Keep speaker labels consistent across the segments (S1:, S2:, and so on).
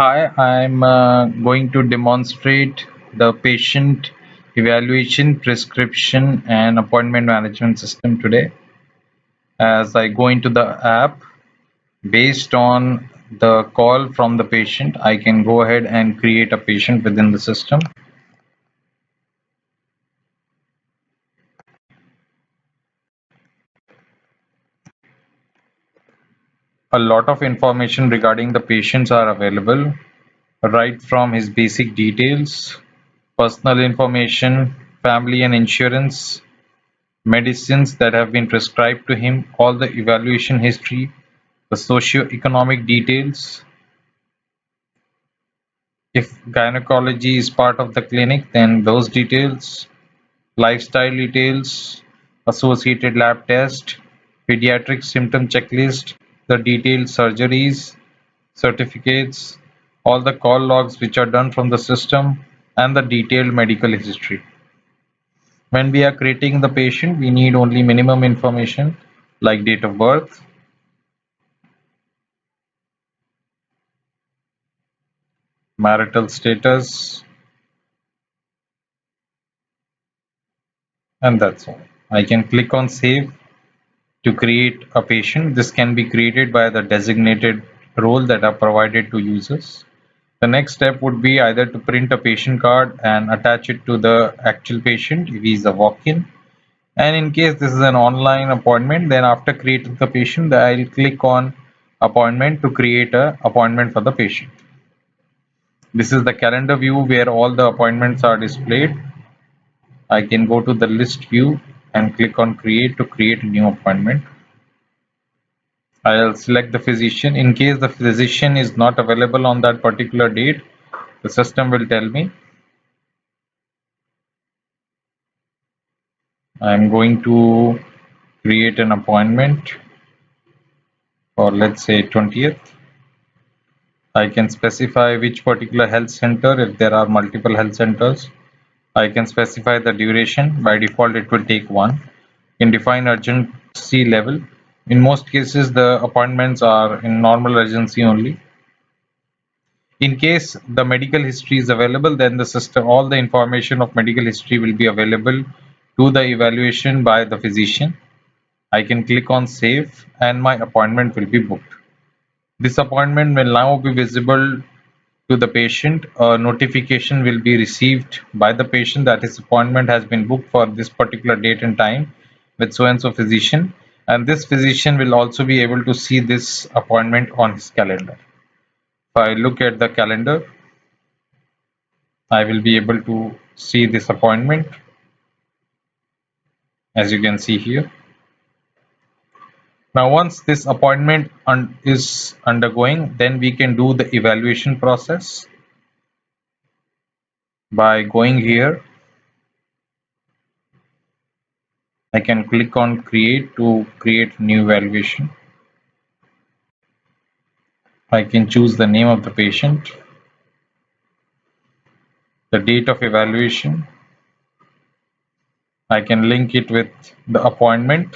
S1: Hi, I'm going to demonstrate the patient evaluation, prescription, and appointment management system today. As I go into the app, based on the call from the patient, I can go ahead and create a patient within the system. A lot of information regarding the patients are available, right from his basic details, personal information, family and insurance, medicines that have been prescribed to him, all the evaluation history, the socio-economic details. If gynecology is part of the clinic, then those details, lifestyle details, associated lab test, pediatric symptom checklist, the detailed surgeries, certificates, all the call logs which are done from the system, and the detailed medical history. When we are creating the patient, we need only minimum information like date of birth, marital status, and that's all. I can click on save to create a patient. This can be created by the designated role that are provided to users. The next step would be either to print a patient card and attach it to the actual patient if he's a walk-in. And in case this is an online appointment, then after creating the patient, I'll click on appointment to create a appointment for the patient. This is the calendar view where all the appointments are displayed. I can go to the list view and click on create to create a new appointment. I'll select the physician. In case the physician is not available on that particular date, the system will tell me. I'm going to create an appointment for, let's say, 20th. I can specify which particular health center if there are multiple health centers. I can specify the duration. By default, it will take one. You can define urgency level. In most cases, the appointments are in normal urgency only. In case the medical history is available, then the system, all the information of medical history will be available to the evaluation by the physician. I can click on save and my appointment will be booked. This appointment will now be visible to the patient. A notification will be received by the patient that his appointment has been booked for this particular date and time with so and so physician, and this physician will also be able to see this appointment on his calendar. If I look at the calendar, I will be able to see this appointment, as you can see here. Now once this appointment is undergoing, then we can do the evaluation process by going here. I can click on create to create new evaluation. I can choose the name of the patient, the date of evaluation. I can link it with the appointment.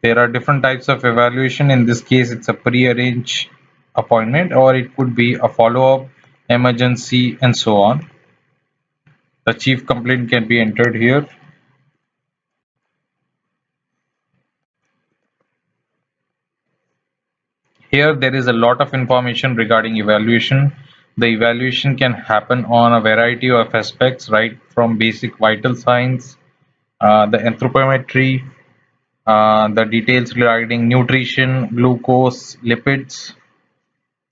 S1: There are different types of evaluation. In this case, it's a pre-arranged appointment, or it could be a follow-up, emergency, and so on. The chief complaint can be entered here. Here there is a lot of information regarding evaluation. The evaluation can happen on a variety of aspects, right from basic vital signs, the anthropometry, the details regarding nutrition, glucose, lipids.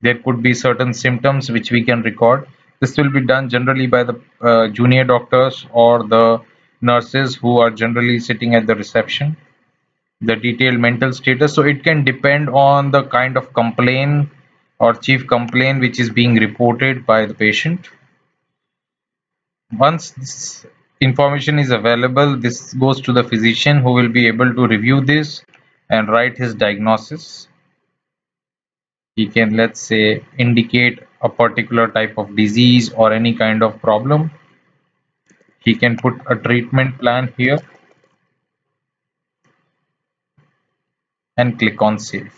S1: There could be certain symptoms which we can record. This will be done generally by the junior doctors or the nurses who are generally sitting at the reception. The detailed mental status, so it can depend on the kind of complaint or chief complaint which is being reported by the patient. Once this information is available, this goes to the physician who will be able to review this and write his diagnosis. He can, let's say, indicate a particular type of disease or any kind of problem. He can put a treatment plan here and click on save.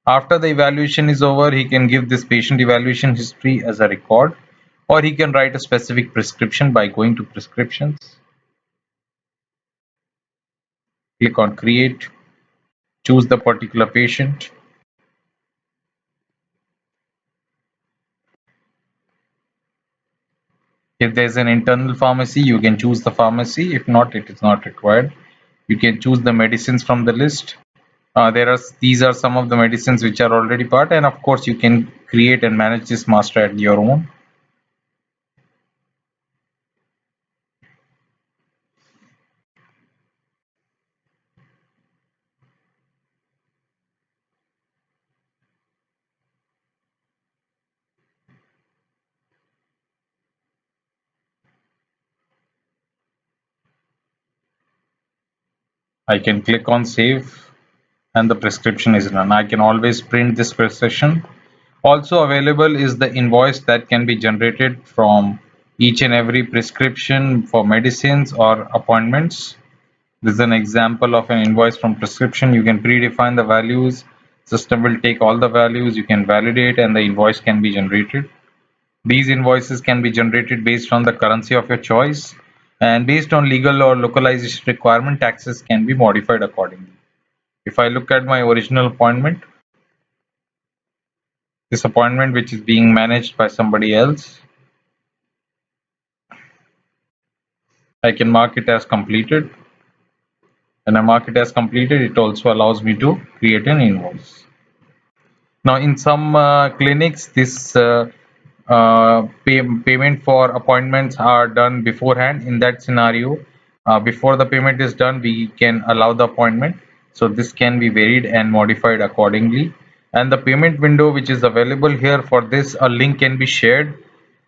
S1: After the evaluation is over, he can give this patient evaluation history as a record, or he can write a specific prescription by going to prescriptions, click on create, choose the particular patient. If there's an internal pharmacy, you can choose the pharmacy. If not, it is not required. You can choose the medicines from the list. These are some of the medicines which are already part, and of course you can create and manage this master at your own. I can click on save and the prescription is run. I can always print this prescription. Also available is the invoice that can be generated from each and every prescription for medicines or appointments. This is an example of an invoice from prescription. You can predefine the values. System will take all the values. You can validate and the invoice can be generated. These invoices can be generated based on the currency of your choice, and based on legal or localization requirement, taxes can be modified accordingly. If I look at my original appointment, this appointment which is being managed by somebody else, I can mark it as completed. When I mark it as completed, it also allows me to create an invoice. Now, in some clinics, this payment for appointments are done beforehand. In that scenario, before the payment is done, we can allow the appointment. So this can be varied and modified accordingly. And the payment window which is available here, for this, a link can be shared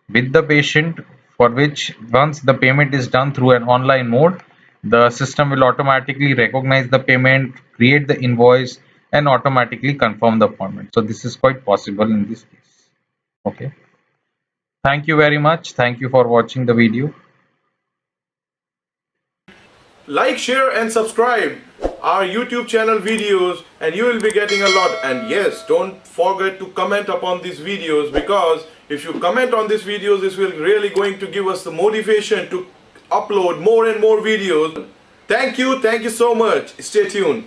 S1: with the patient, for which once the payment is done through an online mode, the system will automatically recognize the payment, create the invoice, and automatically confirm the appointment. So this is quite possible in this case. Okay. Thank you very much. Thank you for watching the video.
S2: Like, share and subscribe our YouTube channel videos and you will be getting a lot. And yes, don't forget to comment upon these videos, because if you comment on these videos, this will really going to give us the motivation to upload more and more videos. Thank you so much. Stay tuned.